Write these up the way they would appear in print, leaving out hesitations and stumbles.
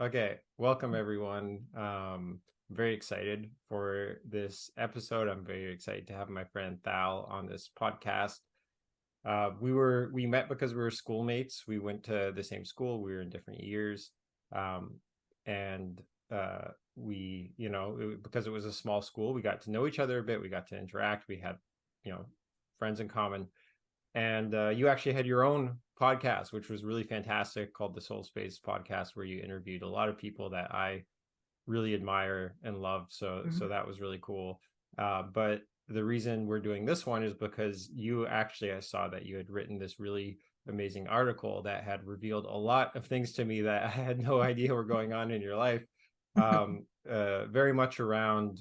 Okay, welcome everyone. Very excited for this episode. I'm very excited to have my friend Thal on this podcast. We met because we were schoolmates. We went to the same school. We were in different years, um, and because it was a small school, we got to know each other a bit. We got to interact. We had, you know, friends in common. And you actually had your own podcast, which was really fantastic, called the Soul Space Podcast, where you interviewed a lot of people that I really admire and love. So Mhm. that was really cool. But the reason we're doing this one is because I saw that you had written this really amazing article that had revealed a lot of things to me that I had no idea were going on in your life. Very much around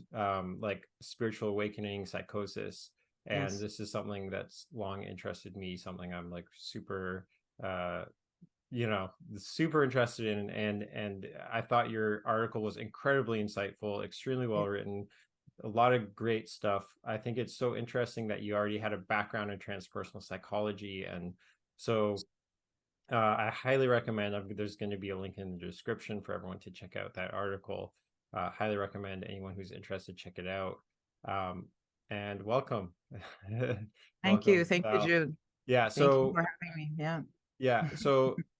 like spiritual awakening, psychosis, and Yes. this is something that's long interested me, something I'm like super uh you know super interested in, and I thought your article was incredibly insightful, extremely Yeah. well written, a lot of great stuff. I think it's so interesting that you already had a background in transpersonal psychology, and so I highly recommend. There's going to be a link in the description for everyone to check out that article. Highly recommend anyone who's interested check it out. um, and welcome. Thank you. Welcome, Thank you, Val. Jude. Yeah, Thank you so for having me. Yeah.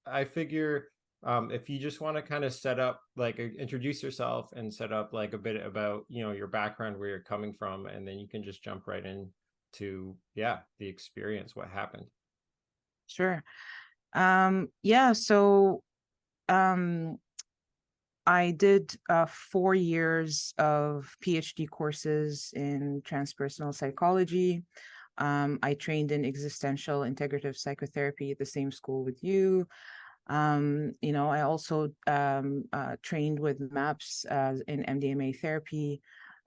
I figure if you just want to kind of set up, like, introduce yourself and set up like a bit about, your background, where you're coming from, and then you can just jump right in to, the experience, what happened. Sure. Yeah, so um I did 4 years of Ph.D. courses in transpersonal psychology. I trained in existential-integrative psychotherapy at the same school with you. I also trained with MAPS in MDMA-Therapy.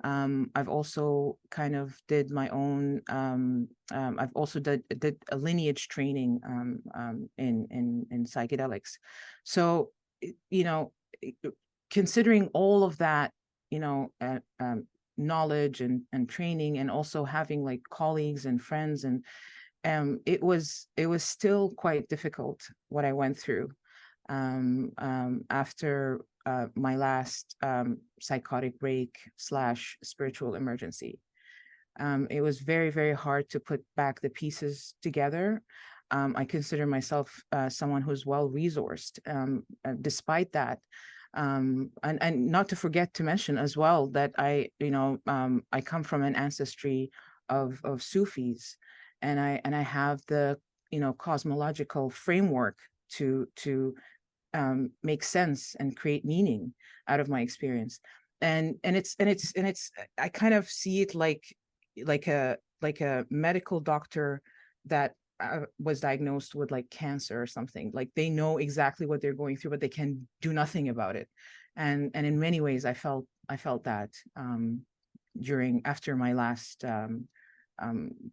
I've also kind of did my own. I've also did a lineage training in psychedelics. So, you know, considering all of that, you know, uh, um, knowledge and training, and also having like colleagues and friends, and it was still quite difficult what I went through after my last psychotic break slash spiritual emergency. It was very, very hard to put back the pieces together. I consider myself someone who's well resourced. Despite that, and not to forget to mention as well that I come from an ancestry of Sufis, and I have the cosmological framework to make sense and create meaning out of my experience. And it's I kind of see it like a medical doctor that was diagnosed with like cancer or something. Like they know exactly what they're going through, but they can do nothing about it. And in many ways, I felt that during after my last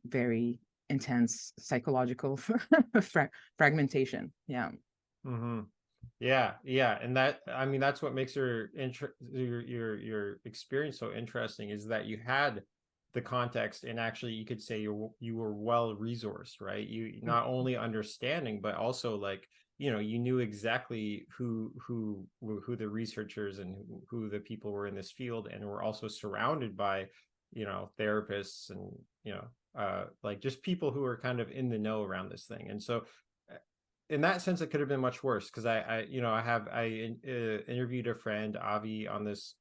very intense psychological fragmentation. Yeah. Hmm. Yeah, and that, I mean, that's what makes your experience so interesting, is that you had the context, and actually you could say you were well resourced, right? You not only understanding, but also like, you knew exactly who the researchers and who the people were in this field, and were also surrounded by, therapists, and like just people who are kind of in the know around this thing. And so in that sense, it could have been much worse, because I interviewed a friend, Avi, on this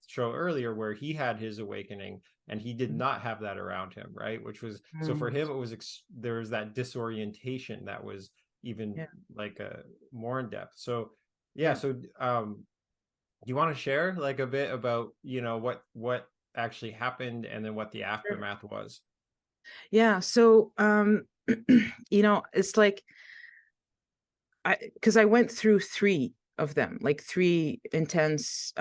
show earlier, where he had his awakening, and he did not have that around him, right? Which was, so for Mm, him, it was there was that disorientation that was even yeah, like more in depth. So yeah, yeah. so do you want to share like a bit about, what actually happened, and then what the Sure. aftermath was? Yeah. So, it's like because I went through three of them, like three intense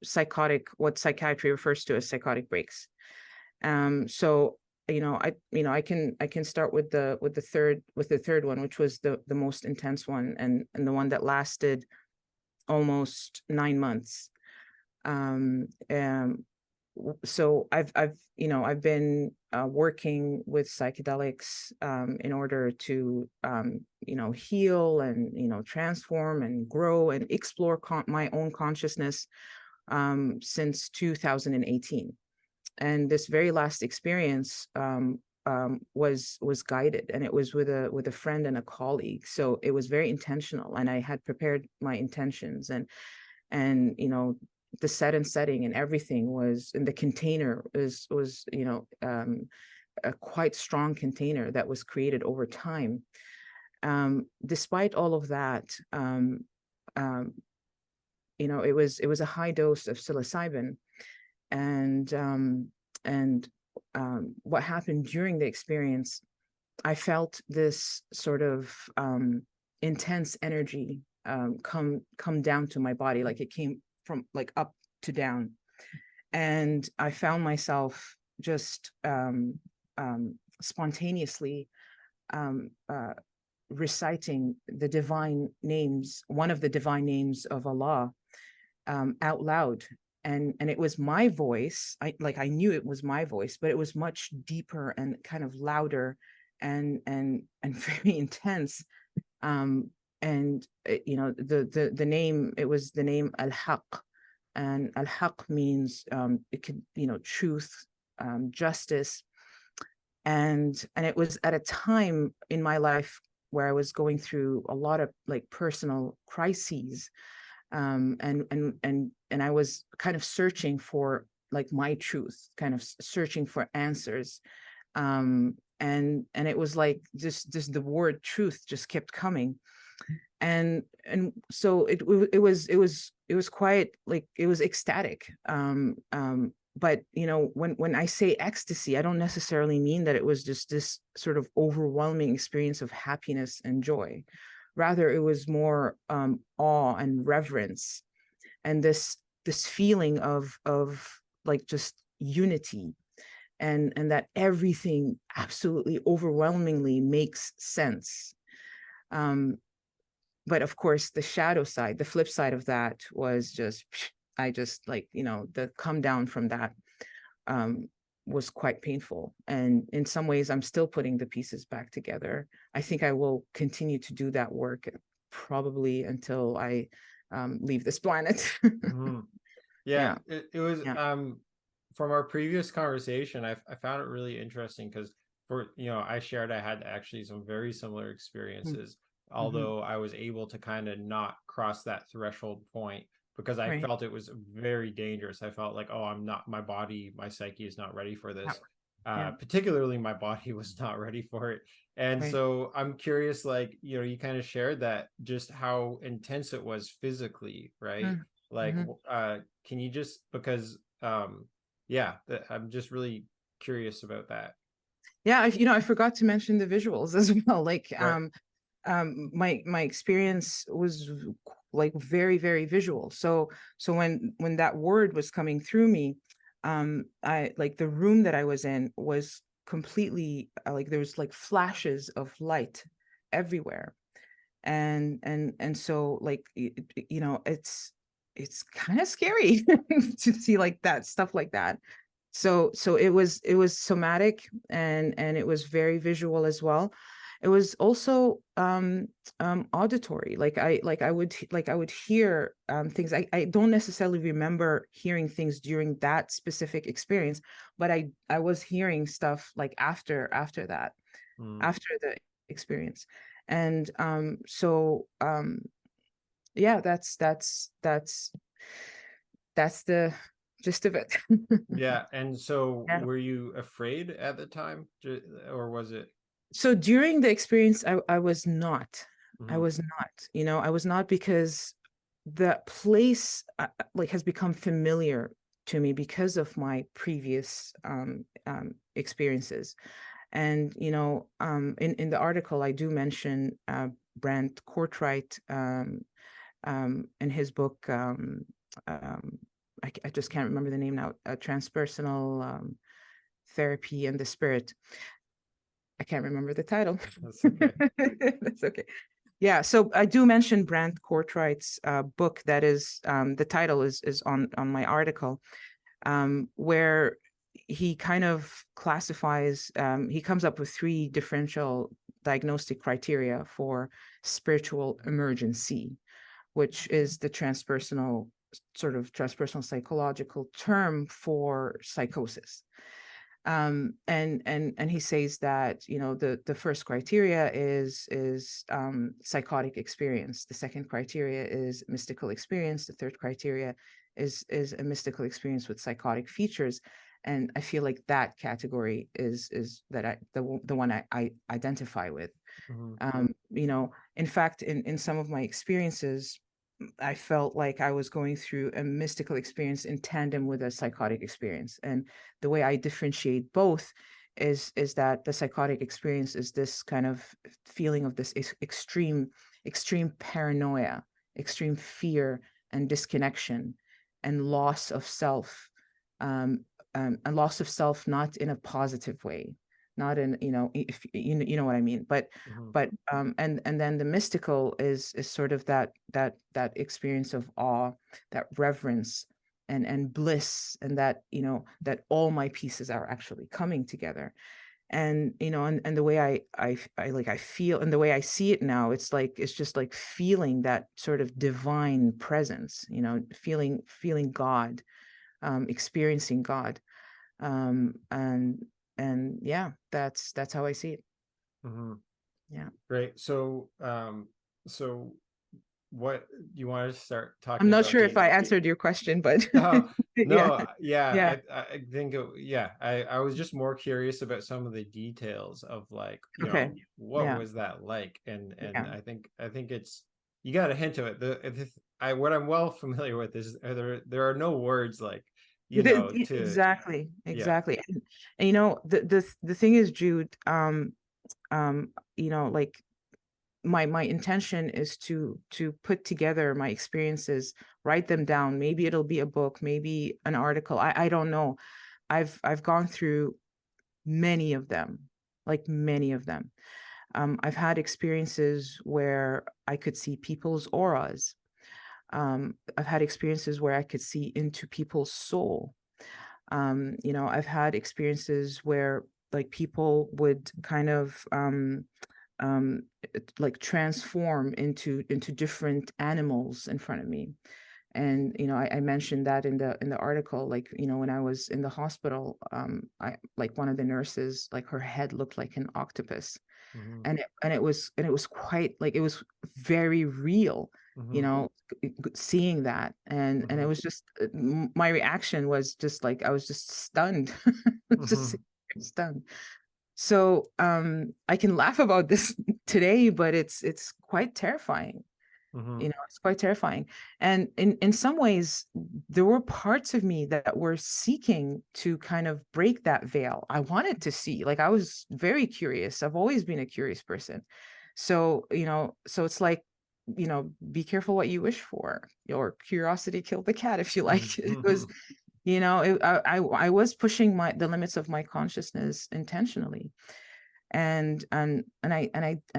psychotic, what psychiatry refers to as psychotic breaks. So I can start with the third one, which was the most intense one, and the one that lasted almost 9 months. Um, um, so I've been working with psychedelics in order to heal and transform and grow and explore my own consciousness since 2018. And this very last experience was guided, and it was with a friend and a colleague. So it was very intentional, and I had prepared my intentions, and the set and setting and everything was, and the container was a quite strong container that was created over time. Despite all of that, it was a high dose of psilocybin, and what happened during the experience, I felt this sort of intense energy come down to my body, like it came from like up to down, and I found myself just spontaneously reciting the divine names, one of the divine names of Allah, out loud. And it was my voice. I knew it was my voice, but it was much deeper and kind of louder and very intense. And the name, it was the name Al-Haq, and Al-Haq means it could, truth, justice. And it was at a time in my life where I was going through a lot of like personal crises. And I was kind of searching for like my truth, kind of searching for answers. And it was like just the word truth just kept coming. And so it was quite like, it was ecstatic. But when I say ecstasy, I don't necessarily mean that it was just this sort of overwhelming experience of happiness and joy. Rather, it was more awe and reverence, and this feeling of like just unity, and that everything absolutely overwhelmingly makes sense. But of course, the shadow side, the flip side of that was just, I just like, the come down from that was quite painful. And in some ways, I'm still putting the pieces back together. I think I will continue to do that work probably until I leave this planet. Mm-hmm. Yeah, it was Yeah. From our previous conversation, I found it really interesting because I shared I had actually some very similar experiences, Mm-hmm. although I was able to kind of not cross that threshold point because I Right. felt it was very dangerous. I felt like, oh, I'm not, my body, my psyche is not ready for Yeah. this. Yeah. Particularly my body was not ready for it. And Right. so I'm curious, like, you kind of shared that just how intense it was physically, right? Like, Mm-hmm. can you just, because I'm just really curious about that. Yeah, I forgot to mention the visuals as well. Like, Right. my experience was like very, very visual. So when that word was coming through me, I like the room that I was in was completely like there was like flashes of light everywhere, and so like it's kind of scary to see like that stuff like that. So it was somatic, and it was very visual as well. It was also auditory. Like I would hear things. I don't necessarily remember hearing things during that specific experience, but I was hearing stuff like after that, Mm. after the experience. And yeah, that's the gist of it. Yeah. And so Yeah. were you afraid at the time, or was it? So during the experience, I was not. I Mhm. was not. I was not, because the place like has become familiar to me because of my previous experiences. And in the article, I do mention Brant Cortright, in his book. Um, I just can't remember the name now. Transpersonal Therapy and the Spirit. I can't remember the title. That's okay. That's okay. Yeah, so I do mention Brant Cortright's book. That is, the title is on my article. where he kind of classifies, he comes up with 3 differential diagnostic criteria for spiritual emergency, which is the transpersonal psychological term for psychosis. And he says that, you know, the first criteria is psychotic experience. The second criteria is mystical experience. The third criteria is a mystical experience with psychotic features. And I feel like that category is the one I identify with. You know, in fact, in some of my experiences, I felt like I was going through a mystical experience in tandem with a psychotic experience. And the way I differentiate both is that the psychotic experience is this kind of feeling of this extreme paranoia, extreme fear and disconnection and loss of self, a loss of self, not in a positive way, not in, you know, if you know what I mean, but and then the mystical is sort of that experience of awe, that reverence and bliss, and that, you know, that all my pieces are actually coming together. And, you know, and the way I like I feel, and the way I see it now, it's just like feeling that sort of divine presence, you know, feeling God, experiencing God. And yeah, that's how I see it. Yeah. Great. So, so what you want to start I'm talking not about sure if the I answered your question, but no, yeah, no, yeah. yeah, I think yeah, I was just more curious about some of the details of, like, you Okay. know, what Yeah. was that like? And Yeah. I think it's, you got a hint of it. I what I'm well familiar with is there are no words like, you know, to Exactly. yeah. Exactly. And you know, the thing is, Jude, you know, like my intention is to put together my experiences, write them down. Maybe it'll be a book, maybe an article. I don't know. I've gone through many of them, like many of them. I've had experiences where I could see people's auras. I've had experiences where I could see into people's soul. You know, I've had experiences where like people would kind of like transform into different animals in front of me. And you know, I mentioned that in the article, like, you know, when I was in the hospital, I like one of the nurses, like her head looked like an octopus, Mm-hmm, and it was quite like, it was very real, you mm-hmm, know, seeing that. And it mm-hmm, was just my reaction was just like, I was just stunned. Just mm-hmm, stunned. So I can laugh about this today, but it's quite terrifying. mm-hmm, You know, it's quite terrifying. And in some ways, there were parts of me that were seeking to kind of break that veil. I wanted to see, like, I was very curious. I've always been a curious person. So, you know, so it's like, you know, be careful what you wish for. Your curiosity killed the cat, if you like. It mm-hmm. was, you know, I was pushing the limits of my consciousness intentionally. And I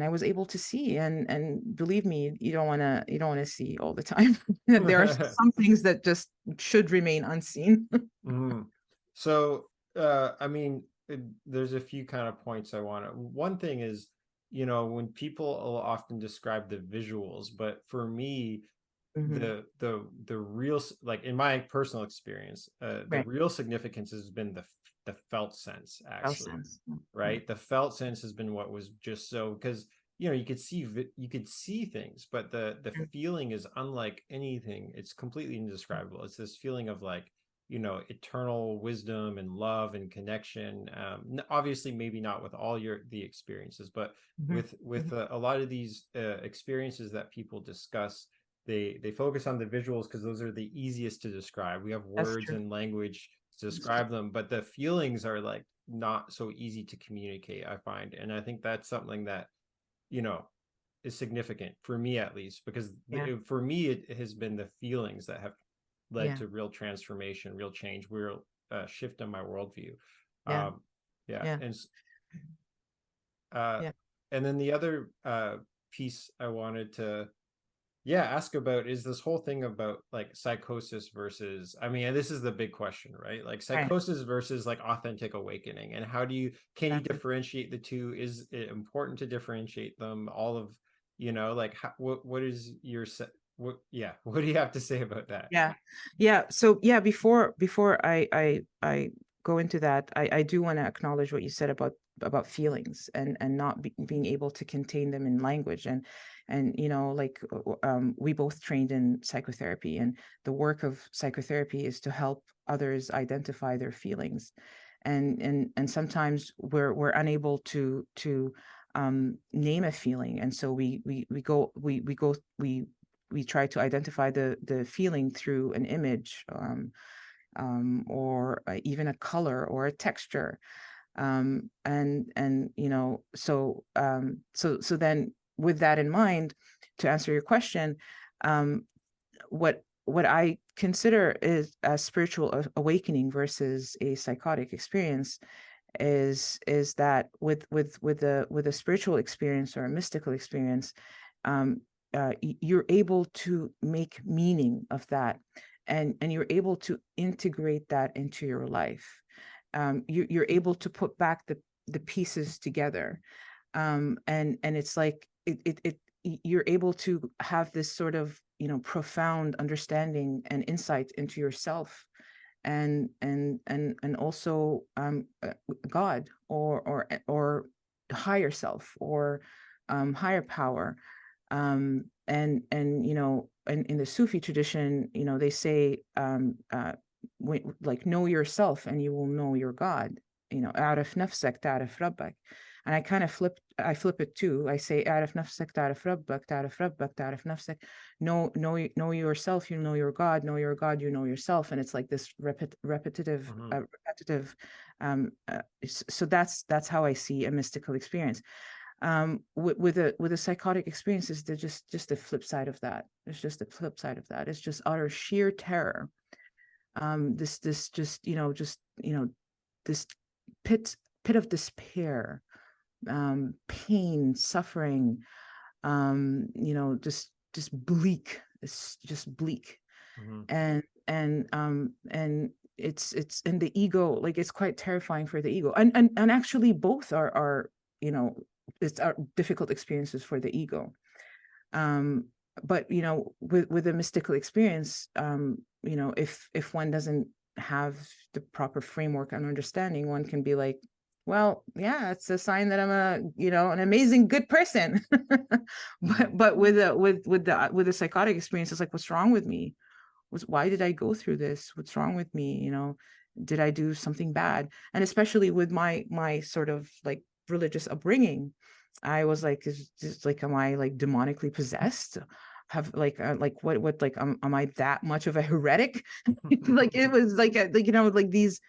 was able to see, and believe me, you don't want to see all the time. There are some things that just should remain unseen. Mhm. So, I mean, there's a few kind of points I want to. One thing is, you know, when people will often describe the visuals, but for me, Hmm. the real, like in my personal experience, the Right. real significance has been the felt sense, Well actually, sense. Yeah. right? The felt sense has been what was just so, because, you know, you could see things, but the feeling is unlike anything. It's completely indescribable. It's this feeling of, like, you know, eternal wisdom and love and connection. Obviously maybe not with all the experiences, but Hmm. with Hmm. a lot of these experiences that people discuss, they focus on the visuals because those are the easiest to describe. We have That's words true. and language to That's true. describe them, but the feelings are, like, not so easy to communicate, I find. And I think that's something that, you know, is significant for me, at least, because Yeah. for me it has been the feelings that have led Yeah. to real transformation, real change, real shift in my worldview. Yeah. um yeah. Yeah. Uh Yeah. and then the other piece I wanted to yeah, ask about is this whole thing about like psychosis versus, I mean, and this is the big question, right? Like Right. psychosis versus like authentic awakening. And how do you, can you Exactly. differentiate the two? Is it important to differentiate them? All of, like how, what is your, what, yeah, what do you have to say about that? Yeah. Yeah. So yeah, before I go into that, I do want to acknowledge what you said about feelings and not being able to contain them in language. And like we both trained in psychotherapy, and the work of psychotherapy is to help others identify their feelings. And sometimes we're unable to name a feeling, and so we try to identify the feeling through an image, or even a color or a texture. And so then, with that in mind, to answer your question, um, what I consider is a spiritual awakening versus a psychotic experience is that with a spiritual experience or a mystical experience, um, you're able to make meaning of that, and you're able to integrate that into your life. You're able to put back the pieces together, and it's like you're able to have this sort of profound understanding and insight into yourself, and also God, or higher self, or higher power. And in the Sufi tradition, they say, like, know yourself and you will know your God. "A'rif nafsak ta'rif rabbak." And I flip it too. I say, "A'rif nafsak ta'rif rabbak, ta'rif rabbak, ta'rif nafsak." Know yourself, you know your God. Know your God, you know yourself. And it's like this Mhm. repetitive. So that's how I see a mystical experience. With a psychotic experience, is there just the flip side of that. It's just the flip side of that. It's just utter sheer terror. This this pit of despair, pain, suffering, just bleak. It's just bleak. Mhm. And it's in the ego, like, it's quite terrifying for the ego, and actually both are you know it's are difficult experiences for the ego. But with a mystical experience, if one doesn't have the proper framework and understanding, one can be like, well, yeah, it's a sign that I'm an amazing good person. Mhm. But with a psychotic experience, it's like, what's wrong with me? Why did I go through this? What's wrong with me? Did I do something bad? And especially with my sort of like religious upbringing, I was like, is just like, am I like demonically possessed? Have like what like am I that much of a heretic? Like, it was like like these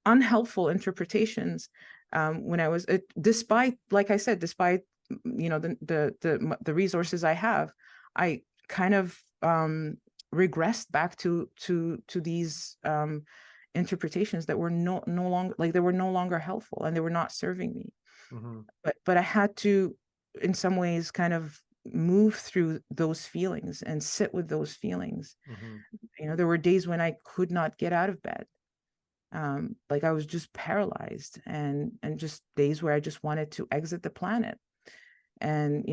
unhelpful interpretations. When I was despite, like I said, despite the resources I have, I kind of regressed back to these interpretations that were no longer, like, they were no longer helpful, and they were not serving me. Mhm. But I had to, in some ways, kind of move through those feelings and sit with those feelings. Mhm. There were days when I could not get out of bed. Like, I was just paralyzed, and just days where I just wanted to exit the planet. And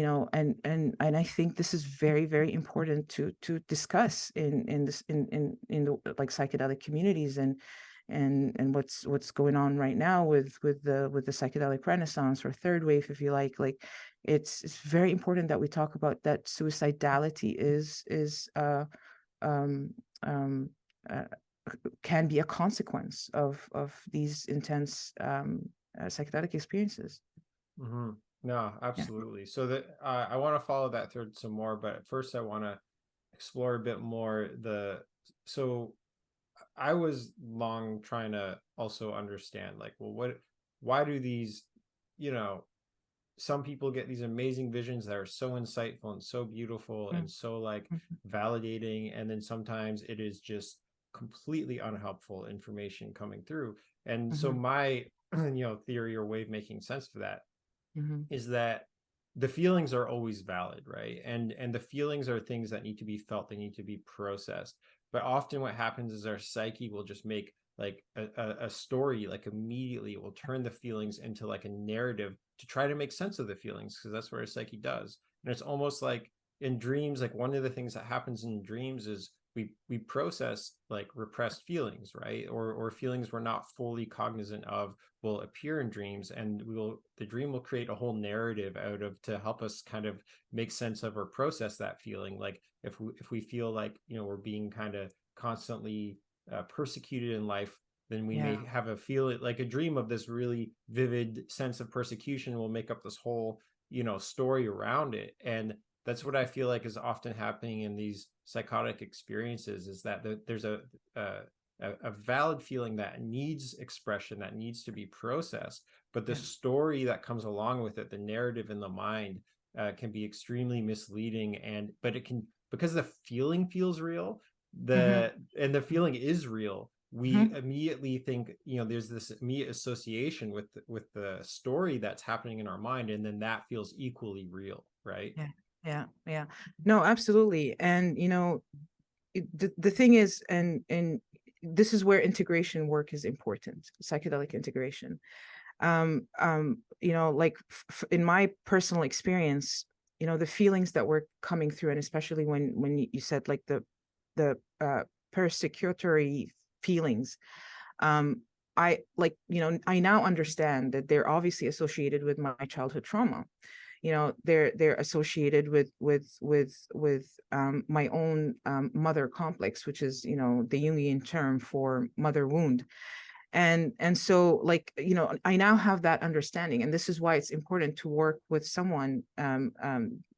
I think this is very, very important to discuss in the, like, psychedelic communities, and what's going on right now with the psychedelic renaissance, or third wave, if you like. It's very important that we talk about that. Suicidality is um um uh, can be a consequence of these intense psychedelic experiences. Mhm. No, Yeah. absolutely. So that I want to follow that thread some more, but first I want to explore a bit more so I was long trying to also understand, like, well, why do these, you know, some people get these amazing visions that are so insightful and so beautiful and Mm, so like mhm, validating, and then sometimes it is just completely unhelpful information coming through. And so mhm, my theory or way of making sense for that mhm, is that the feelings are always valid, right? And the feelings are things that need to be felt, they need to be processed. But often what happens is our psyche will just make like a story, like immediately it will turn the feelings into like a narrative to try to make sense of the feelings, because that's what our psyche does. And it's almost like in dreams, like one of the things that happens in dreams is we process like repressed feelings, right? Or feelings we're not fully cognizant of will appear in dreams, and the dream will create a whole narrative out of to help us kind of make sense of or process that feeling. Like if we feel like, you know, we're being kind of constantly persecuted in life, then we may Yeah. have a feel like a dream of this really vivid sense of persecution. Will make up this whole, you know, story around it. And that's what I feel like is often happening in these psychotic experiences, is that there's a valid feeling that needs expression, that needs to be processed, but the Yeah. story that comes along with it, the narrative in the mind, can be extremely misleading. And but it can, because the feeling feels real, Mm-hmm. the feeling is real, we Mm-hmm. immediately think, you know, there's this immediate association with the story that's happening in our mind, and then that feels equally real, right? Yeah. Yeah. Yeah. No, absolutely. And, you know, the thing is, and this is where integration work is important, psychedelic integration. You know, like in my personal experience, you know, the feelings that were coming through, and especially when you said like the persecutory feelings, um, I like, you know, I now understand that they're obviously associated with my childhood trauma. You know, they're associated with my own mother complex, which is, you know, the Jungian term for mother wound. And so, like, you know, I now have that understanding, and this is why it's important to work with someone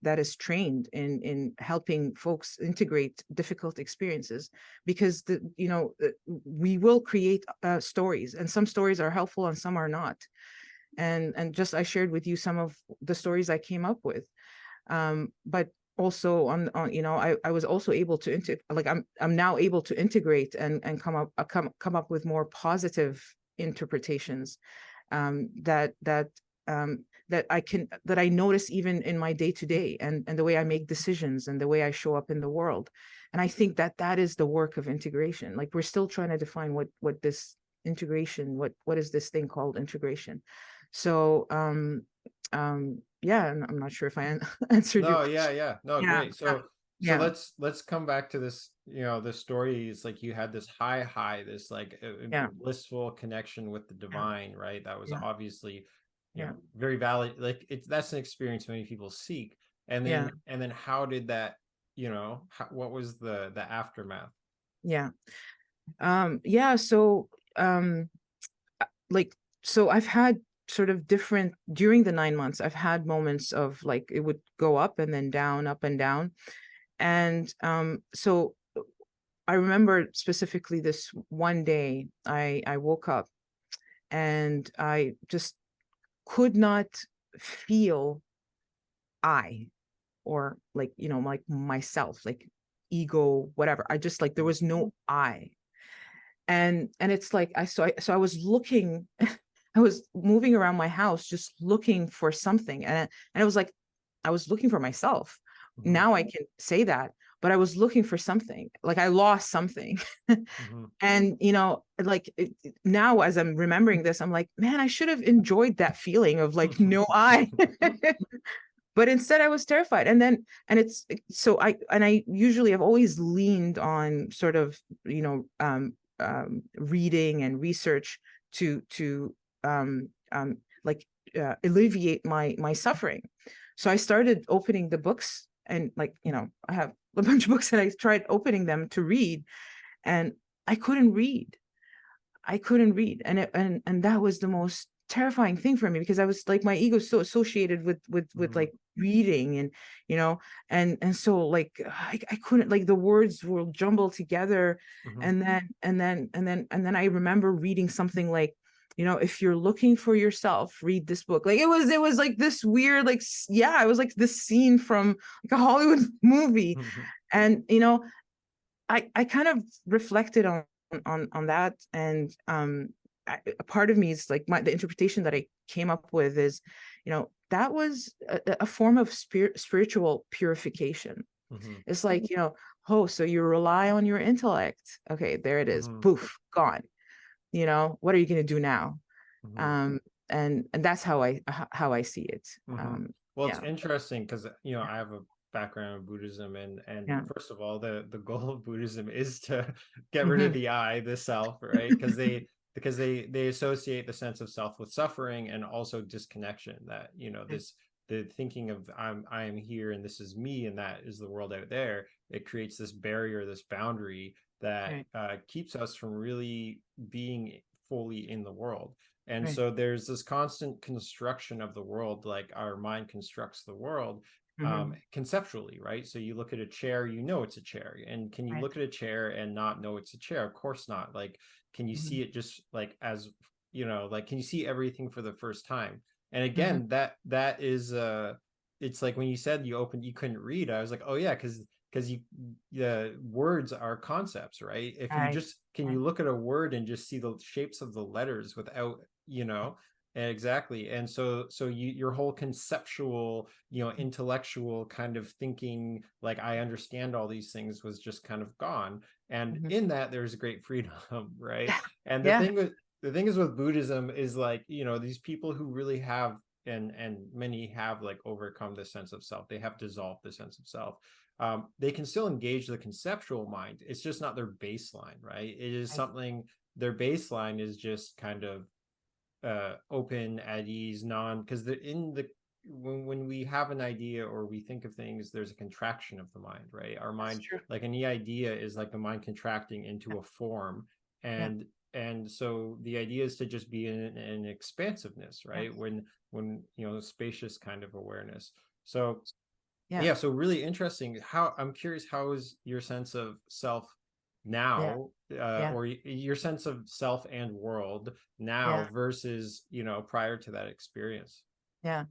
that is trained in helping folks integrate difficult experiences, because we will create stories, and some stories are helpful and some are not. And just I shared with you some of the stories I came up with, but also on you know, I was also able to I'm now able to integrate and come up with more positive interpretations, that I notice even in my day to day, and the way I make decisions and the way I show up in the world. And I think that is the work of integration. Like, we're still trying to define what this integration, what is this thing called integration. So yeah, and I'm not sure if I answered your No, yeah, question. yeah. No, Yeah, great. So yeah, let's come back to this, you know, the story is like you had this high, this like yeah, blissful connection with the yeah, divine, right? That was yeah, obviously, you yeah, know, very valid. Like it's that's an experience many people seek. yeah, And then how did that, you know, what was the aftermath? yeah. Yeah, so um like, so I've had sort of different, during the 9 months, I've had moments of like it would go up and then down, up and down. And so I remember specifically this one day I woke up and I just could not feel I, or like, you know, like myself, like ego, whatever. I just, like, there was no I. And it's like so I was looking, I was moving around my house just looking for something. And it was like I was looking for myself. Hmm. Now I can say that, but I was looking for something. Like, I lost something. Hmm. And, you know, like now as I'm remembering this, I'm like, man, I should have enjoyed that feeling of like no I. But instead I was terrified. And then, and it's so I usually have always leaned on sort of, you know, reading and research to like alleviate my suffering. So I started opening the books, and, like, you know, I have a bunch of books, and I tried opening them to read, and I couldn't read. And that was the most terrifying thing for me, because I was like, my ego is so associated with Hmm. like reading, and, you know, and so, like, I couldn't, like, the words will jumble together. Hmm. And then I remember reading something like, you know, if you're looking for yourself, read this book. Like, it was like this weird, like, yeah, it was like this scene from like a Hollywood movie. Hmm. And, you know, I kind of reflected on that, and a part of me is like the interpretation that I came up with is, that was a form of spiritual purification. Hmm. It's like, oh, so you rely on your intellect. Okay, there it is. Hmm. Poof, gone. What are you going to do now? Hmm. And that's how I see it. Hmm. Well, it's Yeah, interesting because I have a background in Buddhism, and yeah. first of all, the goal of Buddhism is to get rid of Hmm. the I, the self, right? Because they associate the sense of self with suffering and also disconnection. That this the thinking of I am here and this is me and that is the world out there. It creates this barrier, this boundary that Right, keeps us from really being fully in the world. And right. so there's this constant construction of the world, like our mind constructs the world Hmm. conceptually, right? So you look at a chair, it's a chair. And can you Right. look at a chair and not know it's a chair? Of course not. Like, can you Hmm. see it just like as, like, can you see everything for the first time? And Hmm. again, that is it's like when you said you couldn't read, I was like, oh yeah, because the words are concepts, right? If you Right. just can Right. you look at a word and just see the shapes of the letters without exactly. And so your whole conceptual intellectual kind of thinking, like I understand all these things, was just kind of gone. And Hmm. in that there's great freedom, right? Yeah. And Yeah. the thing is with Buddhism is like these people who really have and many have like overcome the sense of self, they have dissolved the sense of self. They can still engage the conceptual mind, it's just not their baseline, right? It is Right. something, their baseline is just kind of open, at ease, because when we have an idea or we think of things, there's a contraction of the mind, right? Our That's mind, true. like any idea, is like the mind contracting Yeah. into a form. Yeah. And so the idea is to just be in an expansiveness, Yeah. right? When spacious kind of awareness. So Yeah. yeah, so really interesting. How I'm curious, how is your sense of self Yeah. now, Yeah. or your sense of self and world Yeah. now versus prior to that experience? Yeah.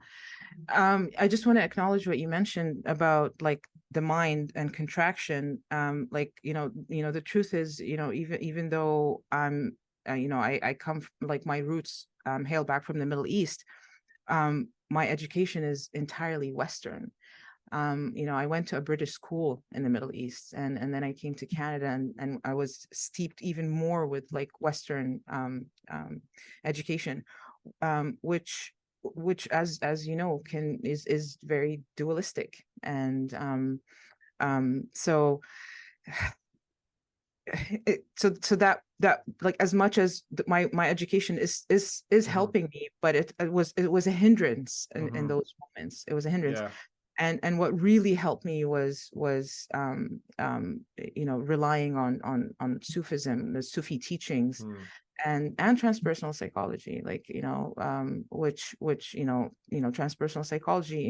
I just want to acknowledge what you mentioned about like the mind and contraction. Like, the truth is, even though I come from, like, my roots hail back from the Middle East. My education is entirely Western. I went to a British school in the Middle East, and then I came to Canada, and I was steeped even more with like Western education, which as you know can is very dualistic. And so so that like, as much as my education is Hmm. helping me, but it was a hindrance in Hmm. those moments. It was a hindrance. Yeah. And what really helped me was relying on Sufism, the Sufi teachings, Hmm. and transpersonal psychology, like, which transpersonal psychology,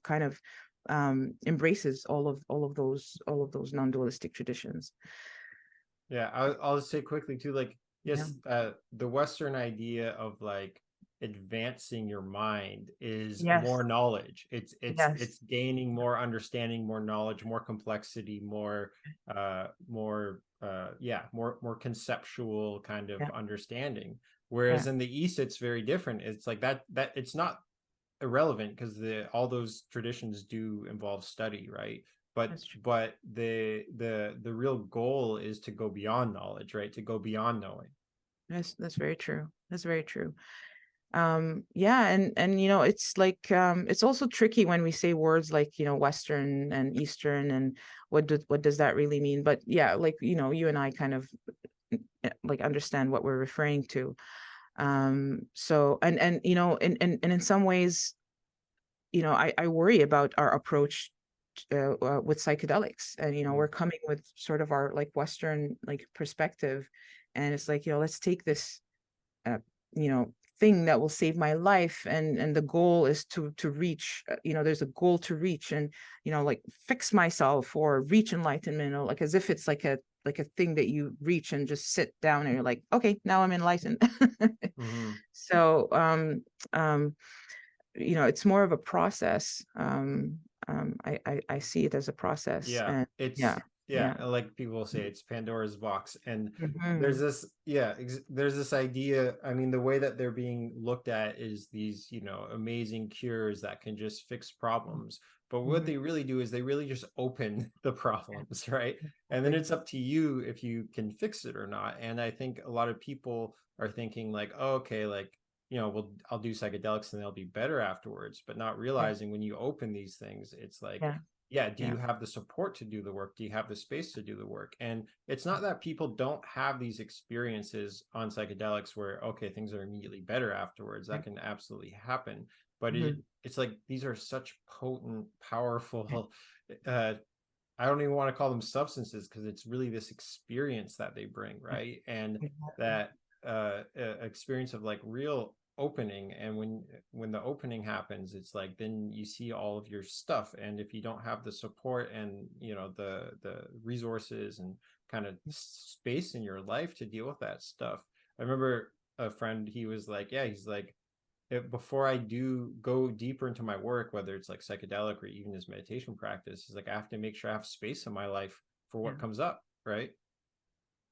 kind of embraces all of those non-dualistic traditions. Yeah, I'll just say quickly too, like, Yeah. yes, the Western idea of like advancing your mind is Yes. more knowledge. It's Yes. gaining more understanding, more knowledge, more complexity, more conceptual kind of Yeah. understanding. Yeah. Whereas in the East, it's very different. It's like that it's not irrelevant because the all those traditions do involve study, right? but That's true. but the real goal is to go beyond knowledge, right? To go beyond knowing. That's very true. That's very true. Yeah, and it's like, it's also tricky when we say words like, Western and Eastern, and what does that really mean? But yeah, like, you and I kind of like understand what we're referring to. So, and and in some ways, I worry about our approach with psychedelics. And Mm. we're coming with sort of our like Western like perspective, and it's like, let's take this uh, thing that will save my life, and the goal is to reach, there's a goal to reach, and like fix myself or reach enlightenment, or like as if it's like a thing that you reach and just sit down and you're like, okay, now I'm enlightened. Hmm. So it's more of a process. I see it as a process. Yeah, And it's yeah. yeah, like people say, it's Pandora's box. And there's Mhm. this, yeah, there's this idea. I mean, the way that they're being looked at is these, amazing cures that can just fix problems. But what Mhm. they really do is they really just open the Yeah, problems, right? And then exactly. it's up to you if you can fix it or not. And I think a lot of people are thinking like, oh, okay, like, well, I'll do psychedelics and they'll be better afterwards, but not Yeah, realizing when you open these things, it's like, yeah, yeah, do yeah, you have the support to do the work? Do you have the space to do the work? And it's not that people don't have these experiences on psychedelics where, okay, things are immediately better afterwards. yeah. That can absolutely happen. But Mhm. it's like these are such potent, powerful, uh, I don't even want to call them substances because it's really this experience that they bring, Yeah, right? And exactly. that experience of like real opening. And when the opening happens, it's like then you see all of your stuff. And if you don't have the support and the resources and kind of space in your life to deal with that stuff. I remember a friend, he was like, yeah, he's like, before I do go deeper into my work, whether it's like psychedelic or even this meditation practice, is like I have to make sure I have space in my life for Yeah. what comes up, right?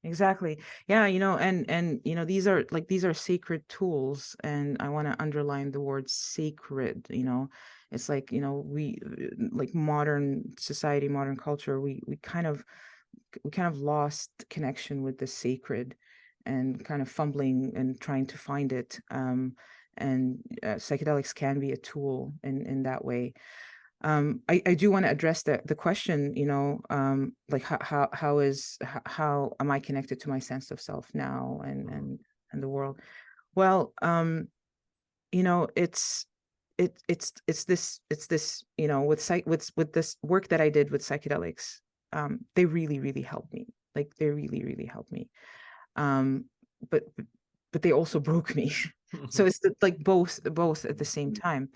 Exactly. Yeah, and these are sacred tools, and I want to underline the word sacred. It's like, we like modern society, modern culture, we kind of lost connection with the sacred and kind of fumbling and trying to find it. And psychedelics can be a tool in that way. I do want to address the question, like how am I connected to my sense of self now Mm-hmm. and the world? Well, it's it's this, with this work that I did with psychedelics. They really, really helped me. Like, they really, really helped me. Um, but but they also broke me. So it's like both at the same time.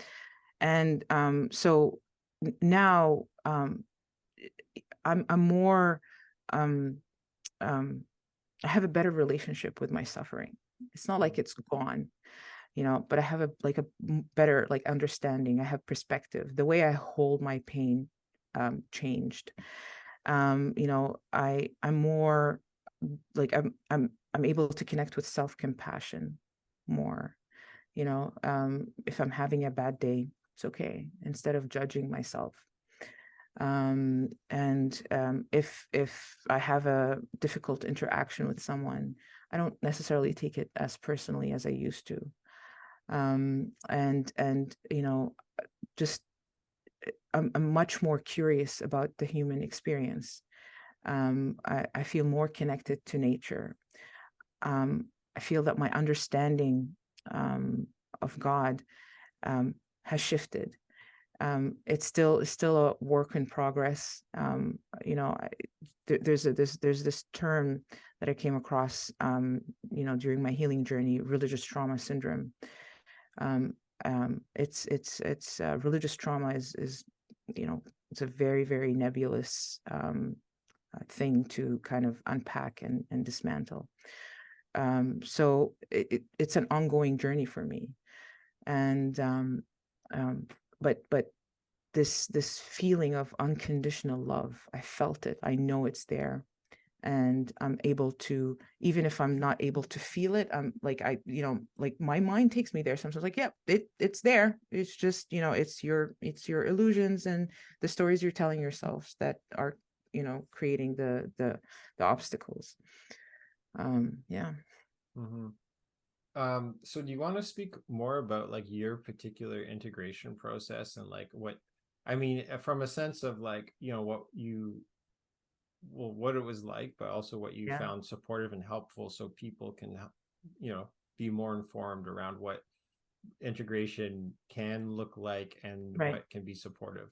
And so now, I'm more, um, um, I have a better relationship with my suffering. It's not like it's gone, but I have a better like understanding. I have perspective. The way I hold my pain changed. I'm more like, I'm able to connect with self-compassion more. If I'm having a bad day, it's okay, instead of judging myself. And if I have a difficult interaction with someone, I don't necessarily take it as personally as I used to. And just, I'm much more curious about the human experience. I feel more connected to nature. I feel that my understanding of God has shifted. It's still a work in progress. There's this term that I came across, during my healing journey: religious trauma syndrome. Um, it's religious trauma is it's a very, very nebulous thing to kind of unpack and dismantle. So it's an ongoing journey for me. And um, but this feeling of unconditional love, I felt it. I know it's there, and I'm able to, even if I'm not able to feel it, I'm like, like, my mind takes me there sometimes. Like, yeah, it's there. It's just, it's your illusions and the stories you're telling yourselves that are, creating the obstacles. Yeah. Mm-hmm. So do you want to speak more about like your particular integration process and like what, I mean, from a sense of like, what it was like, but also what you Yeah. found supportive and helpful so people can, be more informed around what integration can look like and Right. what can be supportive.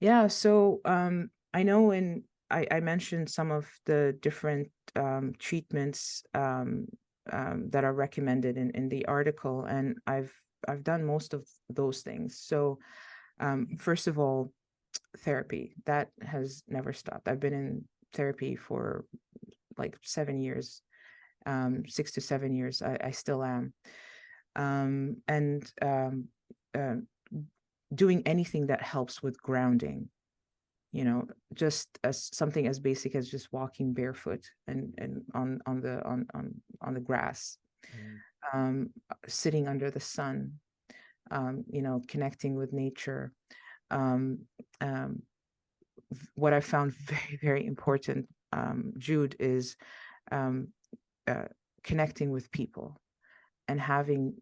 Yeah. So I know, I mentioned some of the different treatments that are recommended in the article, and I've done most of those things. So first of all, therapy, that has never stopped. I've been in therapy for like 7 years, 6 to 7 years. I still am. And uh, doing anything that helps with grounding. just as something as basic as just walking barefoot and on the grass, Mhm. um, sitting under the sun, connecting with nature. Um, um, what I found very, very important, Jude, is um, uh, connecting with people and having,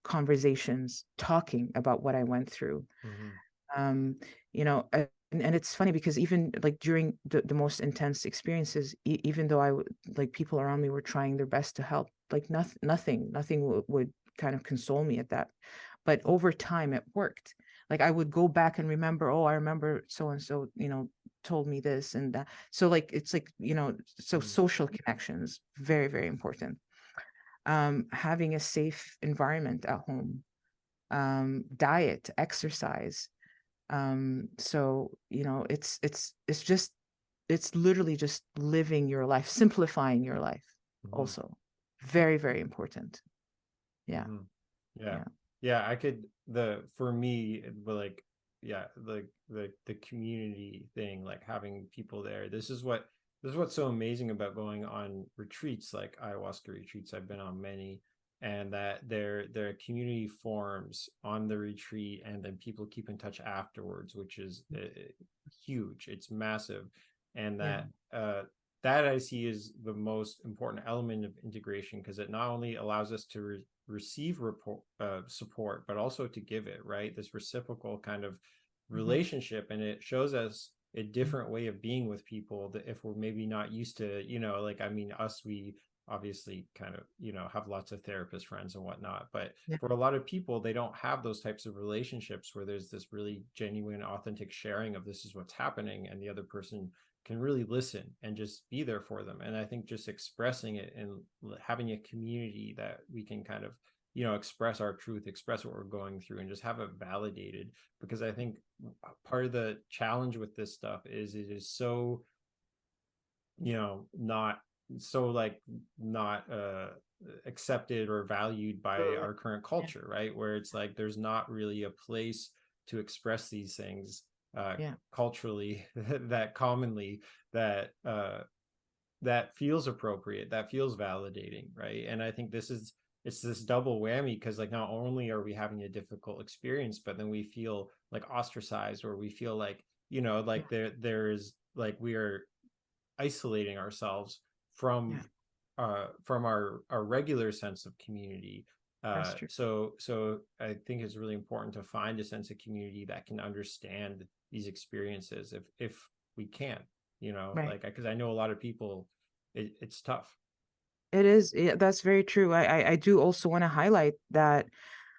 conversations, talking about what I went through. Mhm. Um, and it's funny because even like during the most intense experiences, even though like people around me were trying their best to help, like nothing would kind of console me at that. But over time, it worked. Like I would go back and remember, oh, I remember so and so, told me this and that. So like it's like, so Mhm. social connections, very, very important. Having a safe environment at home, diet, exercise. So, it's literally just living your life, simplifying your life Mhm. also. Very, very important. Yeah. Mhm. Yeah. Yeah. Yeah, I could for me, but like yeah, the community thing, like having people there. This is what's so amazing about going on retreats like ayahuasca retreats. I've been on many, and that their community forms on the retreat, and then people keep in touch afterwards, which is huge. It's massive, and Yeah. that I see is the most important element of integration, because it not only allows us to receive support, but also to give it, right? This reciprocal kind of Mhm. relationship. And it shows us a Mhm. different way of being with people, that if we're maybe not used to, like, I mean, we obviously kind of, have lots of therapist friends and whatnot. But Yeah. for a lot of people, they don't have those types of relationships where there's this really genuine, authentic sharing of this is what's happening, and the other person can really listen and just be there for them. And I think just expressing it and having a community that we can kind of, express our truth, express what we're going through, and just have it validated. Because I think part of the challenge with this stuff is it is so, not so like not accepted or valued by Absolutely. our current Yeah. culture, right? Where it's like there's not really a place to express these things Yeah. culturally that commonly, that feels appropriate, that feels validating, right? And I think it's this double whammy, because like not only are we having a difficult experience, but then we feel like ostracized, or we feel like, Yeah. like there's like we are isolating ourselves Yeah. from our regular sense of community. That's true. So I think it's really important to find a sense of community that can understand these experiences, if we can, Right. like, because I know a lot of people, it's tough. It is. Yeah, that's very true. I do also want to highlight that,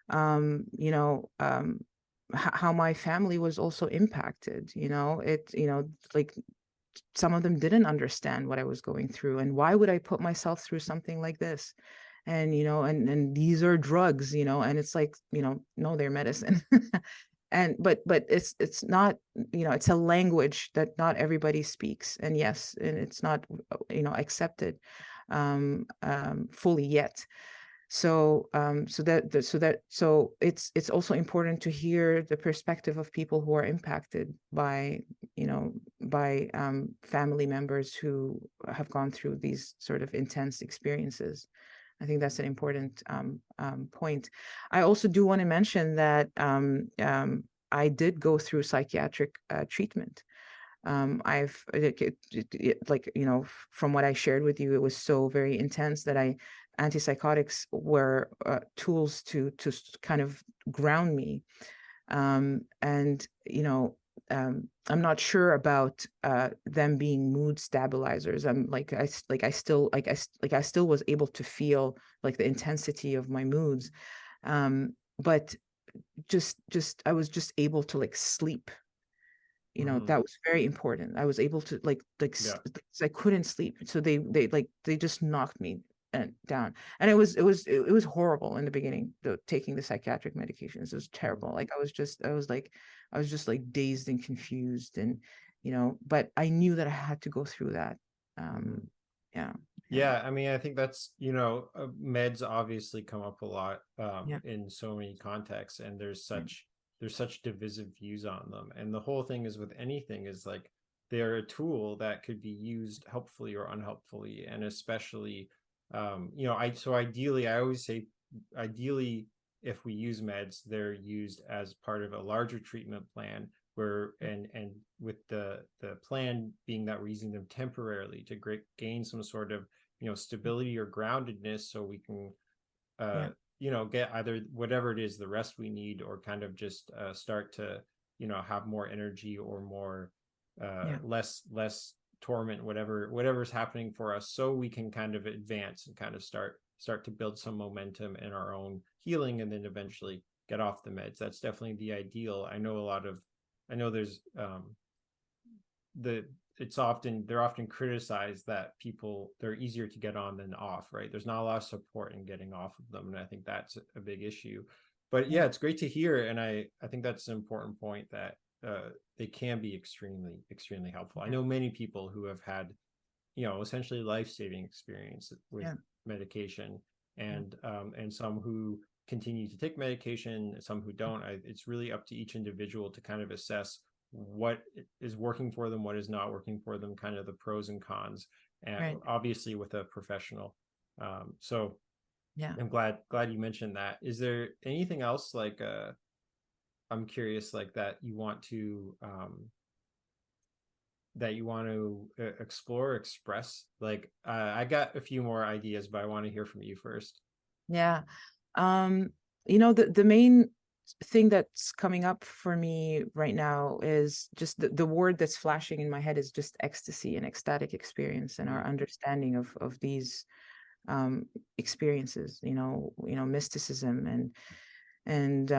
um, you know, um, how my family was also impacted. Like some of them didn't understand what I was going through, and why would I put myself through something like this? And and these are drugs, and it's like, no, they're medicine. And but it's not, it's a language that not everybody speaks, and yes, and it's not, accepted fully yet. So it's also important to hear the perspective of people who are impacted by, family members who have gone through these sort of intense experiences. I think that's an important point. I also do want to mention that I did go through psychiatric treatment. I've like, from what I shared with you, it was so very intense that antipsychotics were tools to kind of ground me. And I'm not sure about them being mood stabilizers. I'm like I still was able to feel like the intensity of my moods, but just I was just able to like sleep. Hmm. That was very important. I was able to Yeah. I couldn't sleep, so they just knocked me down. And it was horrible in the beginning, taking the psychiatric medications. It was Hmm. terrible. Like I was just like dazed and confused, and but I knew that I had to go through that. Hmm. um yeah. Yeah. Yeah, I mean, I think that's, meds obviously come up a lot Yeah. in so many contexts, and there's Yeah. such there's such divisive views on them. And the whole thing is with anything is like they're a tool that could be used helpfully or unhelpfully, and especially so ideally, I always say ideally, if we use meds, they're used as part of a larger treatment plan where and with the plan being that we're using them temporarily to gain some sort of stability or groundedness, so we can get either whatever it is, the rest we need, or kind of just start to have more energy or more less torment, whatever's happening for us, so we can kind of advance and kind of start to build some momentum in our own healing, and then eventually get off the meds. That's definitely the ideal. I know there's they're often criticized that they're easier to get on than off, right? There's not a lot of support in getting off of them, and I think that's a big issue. But yeah, it's great to hear, and I think that's an important point, that they can be extremely helpful. I know many people who have had essentially life-saving experience with medication, and some who continue to take medication, some who don't. It's really up to each individual to kind of assess what is working for them, what is not working for them, kind of the pros and cons, and obviously with a professional. So I'm glad you mentioned that. Is there anything else, like I'm curious, like that you want to explore, express? Like I got a few more ideas, but I want to hear from you first. The main thing that's coming up for me right now is just the word that's flashing in my head is just ecstasy and ecstatic experience, and our understanding of these experiences, mysticism, and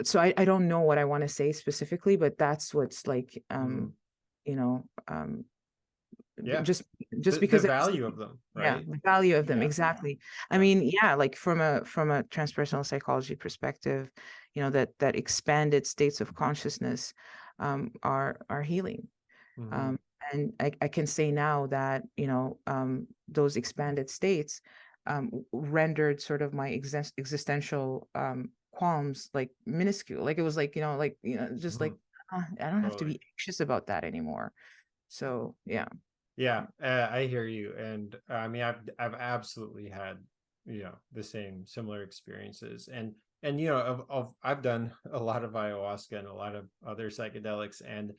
so I don't know what I want to say specifically, but that's what's like just because the value of them, right? The value of them, exactly. I mean, like from a transpersonal psychology perspective, that expanded states of consciousness are healing. And I can say now that those expanded states rendered sort of my existential qualms like minuscule. Like it was like just like I don't have to be anxious about that anymore. So I hear you. And I mean, I've absolutely had the same similar experiences, and I've done a lot of ayahuasca and a lot of other psychedelics, and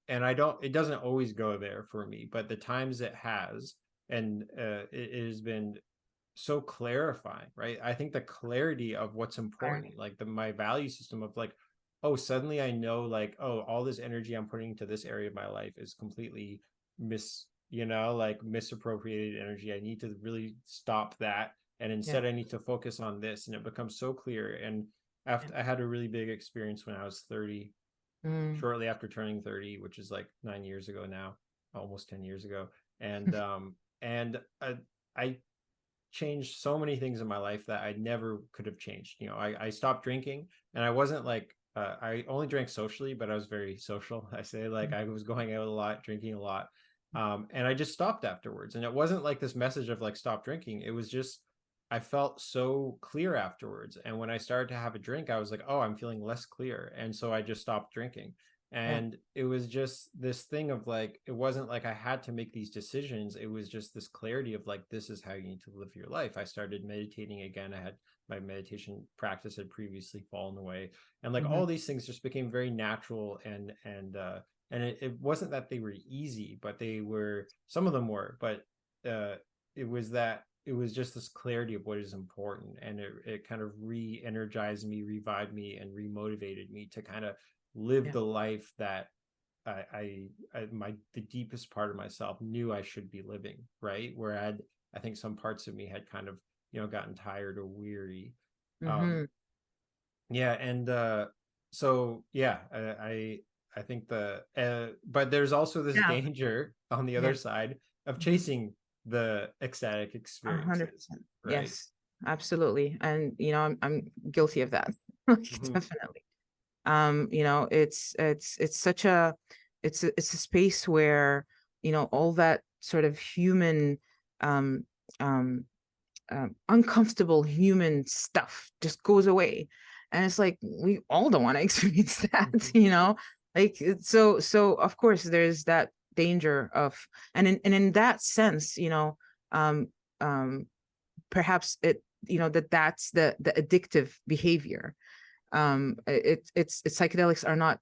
it doesn't always go there for me, but the times it has, and it has been so clarifying, right? I think the clarity of what's important, like my value system of like, oh, suddenly I know, like, oh, all this energy I'm putting into this area of my life is completely misappropriated energy. I need to really stop that, and instead I need to focus on this, and it becomes so clear. And after I had a really big experience when I was 30, shortly after turning 30, which is like 9 years ago now, almost 10 years ago. And I changed so many things in my life that I never could have changed. I stopped drinking, and I wasn't like I only drank socially, but I was very social. I say, like, I was going out a lot, drinking a lot. And I just stopped afterwards. And it wasn't like this message of like, stop drinking. It was just, I felt so clear afterwards. And when I started to have a drink, I was like, oh, I'm feeling less clear. And so I just stopped drinking. And it was just this thing of like, it wasn't like I had to make these decisions. It was just this clarity of like, this is how you need to live your life. I started meditating again. I had my meditation practice had previously fallen away. And like all these things just became very natural, and it wasn't that they were easy, but some of them were, but it was just this clarity of what is important. And it kind of re-energized me, revived me, and remotivated me to kind of live the life that the deepest part of myself knew I should be living, right? Where I think some parts of me had kind of, gotten tired or weary. I think but there's also this danger on the other side of chasing the ecstatic experiences. 100%. Right? Yes, absolutely. And I'm guilty of that. Definitely. It's such a space where all that sort of human uncomfortable human stuff just goes away, And it's like, we all don't want to experience that, like so of course there's that danger of, and in that sense, um um perhaps that's the addictive behavior. It's psychedelics are not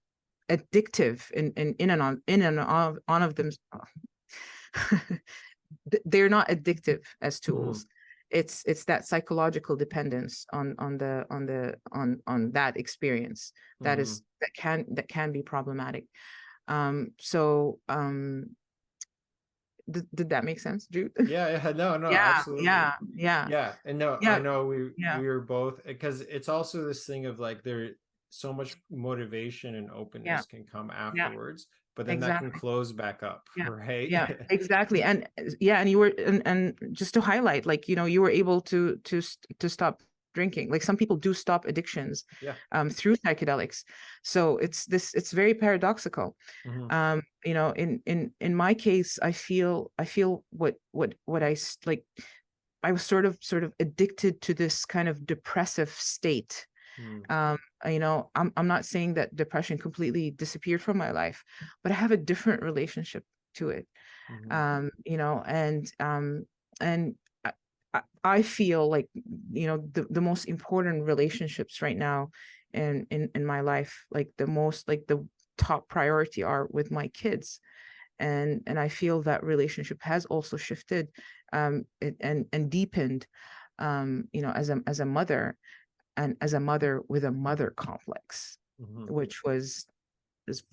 addictive in and on of them. They're not addictive as tools. It's that psychological dependence on that experience that can be problematic. So did that make sense, Jude? Yeah, no, Yeah, absolutely. yeah. Yeah, and no, I Yeah, know we yeah, we were both, because it's also this thing of like there so much motivation and yeah, openness can come yeah, afterwards, but then that can exactly. close back up, Yeah, right? yeah, exactly. And yeah, and you were, and just to highlight, like, you were able to stop drinking. Like, some people do stop addictions Yeah. through psychedelics. So it's very paradoxical. In my case, I feel what like, I was sort of addicted to this kind of depressive state. I'm not saying that depression completely disappeared from my life, but I have a different relationship to it. And I feel like, the most important relationships right now in my life, like the top priority, are with my kids. And I feel that relationship has also shifted, and deepened, as a mother, and as a mother with a mother complex, which was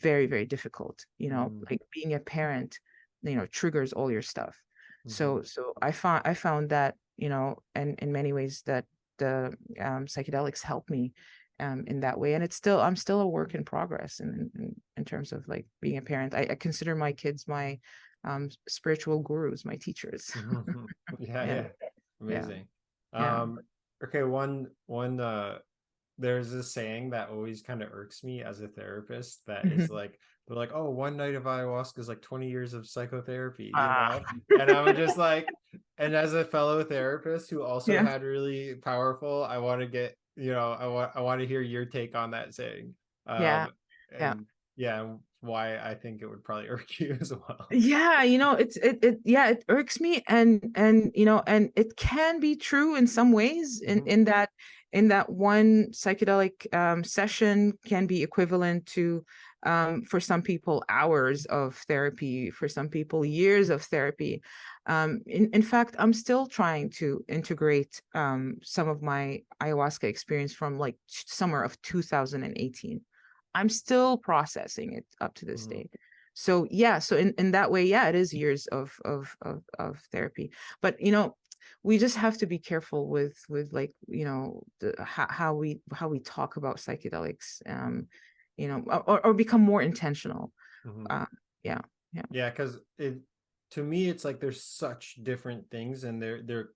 very, very difficult. Like, being a parent, triggers all your stuff. So I found that, and in many ways, that the psychedelics helped me in that way. And I'm still a work in progress in terms of, like, being a parent. I consider my kids my spiritual gurus, my teachers. Yeah, Yeah, yeah. yeah, Amazing. yeah. Okay, one there's a saying that always kind of irks me as a therapist, that is Mhm. like, they're like, oh, one night of ayahuasca is like 20 years of psychotherapy, Ah, and I'm just like, and as a fellow therapist who also yeah, had really powerful, I want to get, I want to hear your take on that saying. yeah, yeah. And yeah, why I think it would probably irk you as well. Yeah, it irks me, and it can be true in some ways, in that one psychedelic session can be equivalent to, for some people, hours of therapy, for some people years of therapy. In fact, I'm still trying to integrate some of my ayahuasca experience from, like, summer of 2018. I'm still processing it up to this Mhm. day. So yeah, so in that way, yeah, it is years of therapy. But we just have to be careful with, like, how we talk about psychedelics, or become more intentional. Mhm. uh, yeah, yeah, Yeah, because it, to me, it's like there's such different things, and there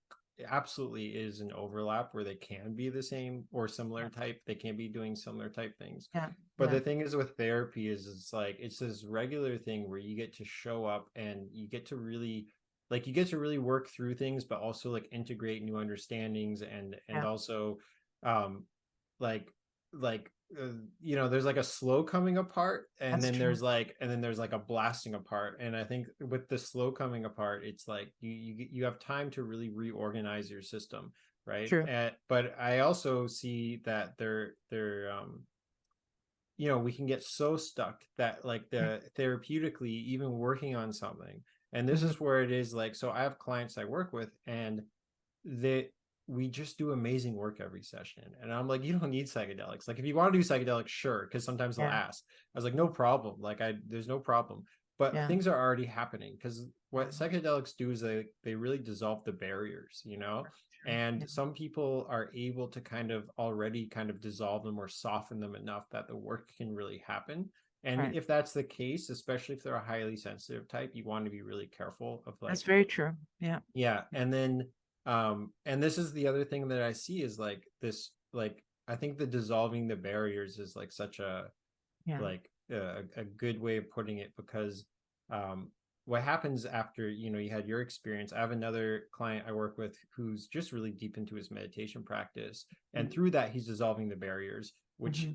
absolutely is an overlap where they can be the same or similar yeah, type. They can be doing similar type things. yeah, But yeah, the thing is with therapy is, it's like it's this regular thing where you get to show up and you get to really, like, you get to really work through things, but also like integrate new understandings, and yeah. also um like like there's like a slow coming apart, and That's then true. there's like a blasting apart. And I think with the slow coming apart, it's like you have time to really reorganize your system, right? True. But I also see that we can get so stuck that, like, the therapeutically, even working on something, and this Mm-hmm. is where it is like, so I have clients I work with, and they we just do amazing work every session, and I'm like, you don't need psychedelics. Like, if you want to do psychedelics, sure, because sometimes they'll Yeah, ask. I was like, no problem, like, there's no problem. But yeah, things are already happening, because what psychedelics do is they really dissolve the barriers, yeah, and some people are able to kind of already kind of dissolve them or soften them enough that the work can really happen. And right. if that's the case, especially if they're a highly sensitive type, you want to be really careful of, That's like, very true. Yeah, yeah. And then and this is the other thing that I see is like this, like, I think the dissolving the barriers is like such a, yeah, like, a good way of putting it, because um what happens after, you had your experience. I have another client I work with who's just really deep into his meditation practice, and through that he's dissolving the barriers, which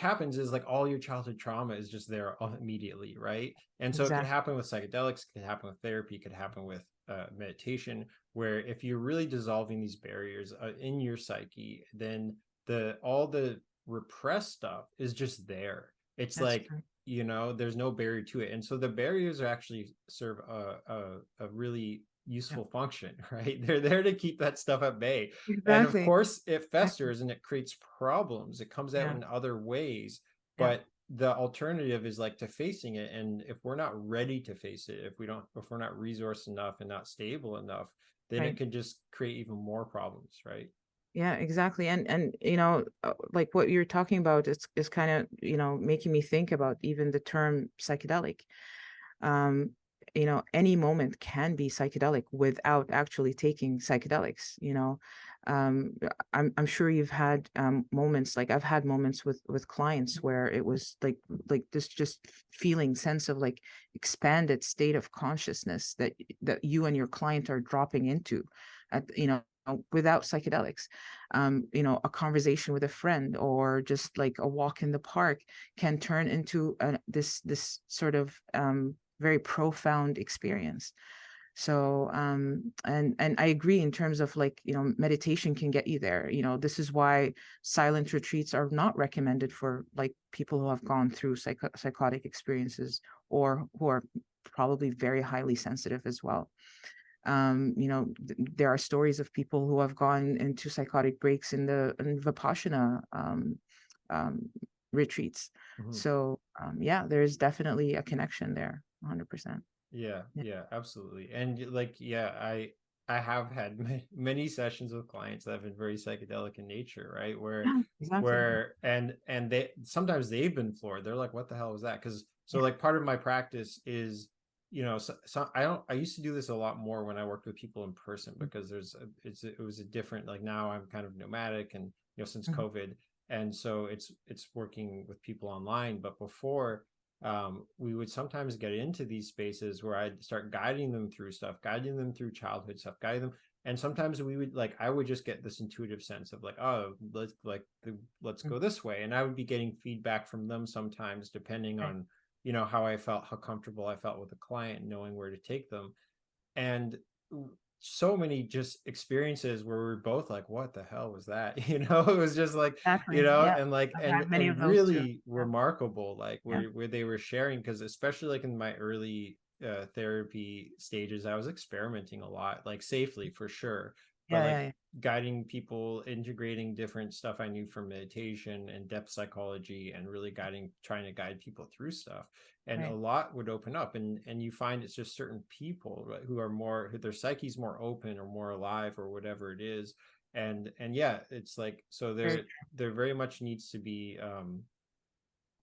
happens is like all your childhood trauma is just there immediately, right? And so it could Exactly. happen with psychedelics, it could happen with therapy, it could happen with meditation, where if you're really dissolving these barriers in your psyche, then all the repressed stuff is just there. It's That's like, true. there's no barrier to it. And so the barriers are actually serve a really Yeah. useful function, right? They're there to keep that stuff at bay. And of Exactly. course, it Exactly. festers and it creates problems. It comes out Yeah. in other ways. Yeah. But the alternative is like to facing it. And if we're not ready to face it, if we're not resourced enough and not stable enough, then it Right. can just create even more problems, right? Yeah, exactly. And like what you're talking about is kind of, making me think about even the term psychedelic. Um, any moment can be psychedelic without actually taking psychedelics. Um, I'm sure you've had moments, like I've had moments with clients where it was like this just feeling sense of like expanded state of consciousness that you and your client are dropping into without psychedelics. A conversation with a friend or just like a walk in the park can turn into this sort of very profound experience. So and I agree in terms of like, meditation can get you there. This is why silent retreats are not recommended for like people who have gone through psychotic experiences or who are probably very highly sensitive as well. There are stories of people who have gone into psychotic breaks in Vipassana um, retreats. Mhm. So yeah, there's definitely a connection there, 100%. Yeah, Yeah, yeah, absolutely. And like, yeah, I have had many sessions with clients that have been very psychedelic in nature, right? Where yeah, exactly. where and they sometimes they've been floored. They're like, what the hell was that? Because so Yeah. like part of my practice is, so I used to do this a lot more when I worked with people in person, because it was a different, like now I'm kind of nomadic, and since Mhm. COVID, and so it's working with people online. But before, we would sometimes get into these spaces where I'd start guiding them through stuff, guiding them through childhood stuff, guiding them. And sometimes we would like, I would just get this intuitive sense of like, oh, let's Mhm. go this way. And I would be getting feedback from them sometimes, depending Right. on, how I felt, how comfortable I felt with the client, knowing where to take them. And so many just experiences where we're both like, what the hell was that? It was just like, Exactly. Yeah. and like, I've and had many and of those too. really remarkable, like Yeah. where they were sharing, because especially like in my early therapy stages, I was experimenting a lot, like safely for sure, but Yeah. Yeah. like Yeah. guiding people, integrating different stuff I knew from meditation and depth psychology, and really trying to guide people through stuff. And a Right. lot would open up, and you find it's just certain people, right, who their psyche's more open or more alive or whatever it is. And yeah, it's like, so Very there very much needs to be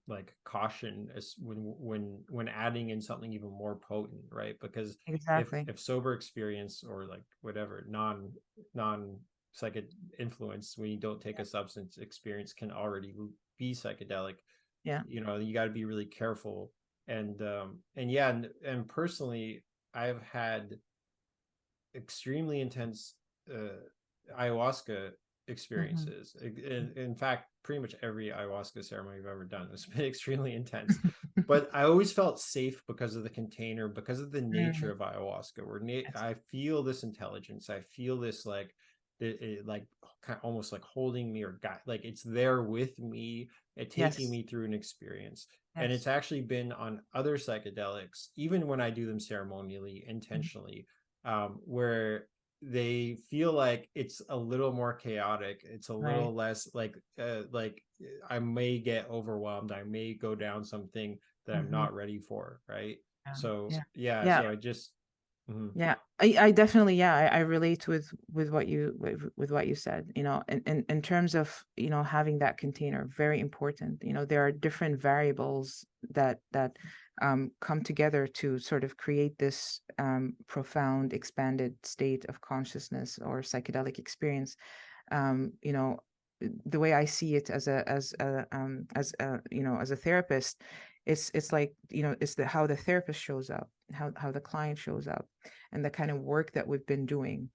like caution as when adding in something even more potent, right? Because exactly. if sober experience, or like whatever non psychic influence, when you don't take a substance, experience can already be psychedelic. Yeah. You got to be really careful. And yeah, and personally, I've had extremely intense ayahuasca Hmm. experiences. In fact, pretty much every ayahuasca ceremony I've ever done has been extremely intense. But I always felt safe because of the container, because of the nature Hmm. of ayahuasca, where Yes. I feel this intelligence. I feel this like like kind of almost like holding me, or like it's there with me, taking Yes. me through an experience. And it's Yes. actually been on other psychedelics, even when I do them ceremonially, Mhm. intentionally, where they feel like it's a little more chaotic. It's a Right. little less like I may get overwhelmed. I may go down something that I'm Hmm. not ready for. Right. Yeah. So Yeah. yeah. Yeah. So I just. Mhm. Yeah, I definitely, yeah, I relate with what with what you said, in terms of, having that container, very important. There are different variables that come together to sort of create this profound, expanded state of consciousness or psychedelic experience. You know, the way I see it as a therapist it's like, it's how the therapist shows up, how the client shows up, and the kind of work that we've been doing,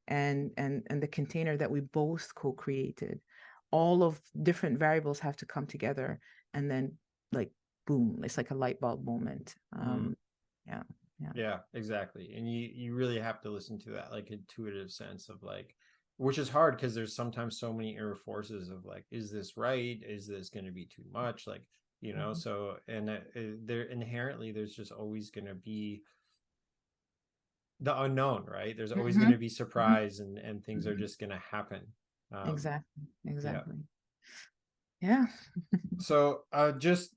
and the container that we both co-created. All of different variables have to come together, and then, like, boom, it's like a light bulb moment. Yeah, yeah. Yeah, exactly. And you really have to listen to that like intuitive sense of like, which is hard because there's sometimes so many inner forces of like, is this right? Is this going to be too much? Like, Mhm. so, and there inherently, there's just always going to be the unknown, right? There's always going to Mhm. be Mhm. surprise, and things are Mhm. just going to happen. Um, Exactly. yeah. Exactly. Yeah. So, just,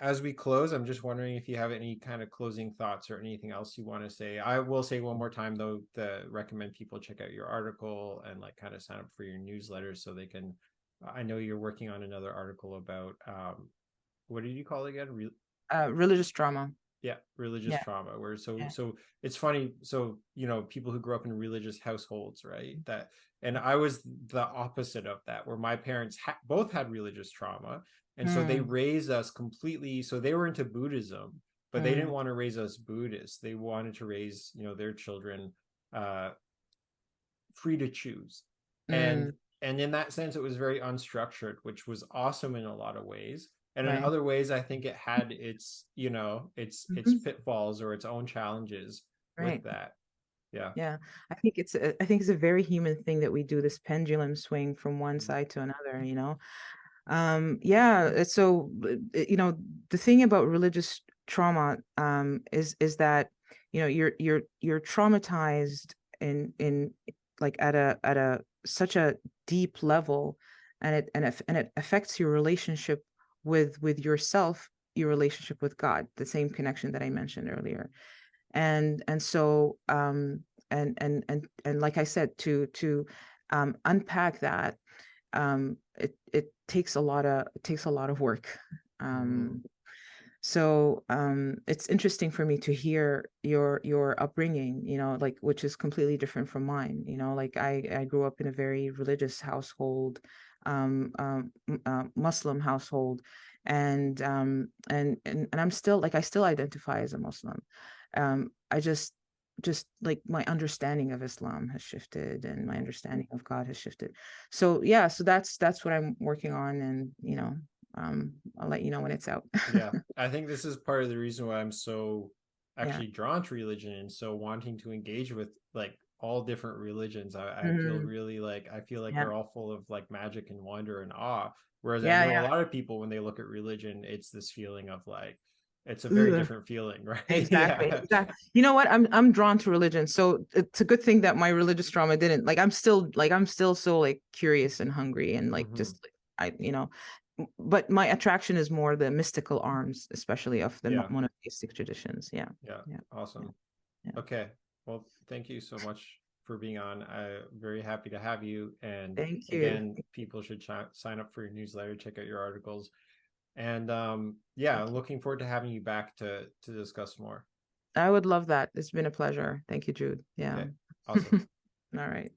as we close, I'm just wondering if you have any kind of closing thoughts or anything else you want to say. I will say one more time, though, to recommend people check out your article and like kind of sign up for your newsletter so they can. I know you're working on another article about what did you call it again? Religious trauma. Yeah, religious Yeah. trauma, where Yeah. so it's funny, so people who grew up in religious households, right, that, and I was the opposite of that, where my parents both had religious trauma, and so they Mm, raised us completely, so they were into Buddhism, but they didn't mm, want to raise us Buddhists. They wanted to raise their children uh free to choose. and mm, and in that sense it was very unstructured, which was awesome in a lot of ways, and in right. other ways I think it had its Mhm. pitfalls or its own challenges with Right. that. Yeah. Yeah. I think it's a very human thing that we do this pendulum swing from one side to another. Yeah, so the thing about religious trauma is that you're traumatized in like at a such a deep level, and it affects your relationship with yourself, your relationship with God, the same connection that I mentioned earlier. And like I said, to unpack that, it takes a lot of work. Hmm. It's interesting for me to hear your upbringing, like, which is completely different from mine. Like, I grew up in a very religious household, Muslim household, and I'm still, like, I still identify as a Muslim. I just like, my understanding of Islam has shifted, and my understanding of God has shifted. So yeah, so that's what I'm working on, and I'll let you know when it's out. Yeah, I think this is part of the reason why I'm so Yeah. actually drawn to religion and so wanting to engage with like all different religions. I feel Mhm. really like I feel like Yeah. they're all full of like magic and wonder and awe. Whereas I Yeah, know a yeah. lot of people, when they look at religion, it's this feeling of like it's a very Ugh. different feeling, right? Exactly. Yeah. Exactly. You know what? I'm drawn to religion. So it's a good thing that my religious trauma didn't, like, I'm still so, like, curious and hungry, and, like, Hmm. just like, but my attraction is more the mystical arms, especially of the Yeah. monotheistic traditions. Yeah. Yeah. Yeah. Yeah. Awesome. Yeah. Okay. Well, thank you so much for being on. I'm very happy to have you. And Thank you. again, people should sign up for your newsletter, check out your articles. And yeah, Thank you. looking forward to having you back to discuss more. I would love that. It's been a pleasure. Thank you, Jude. Yeah. Okay. Awesome. All right.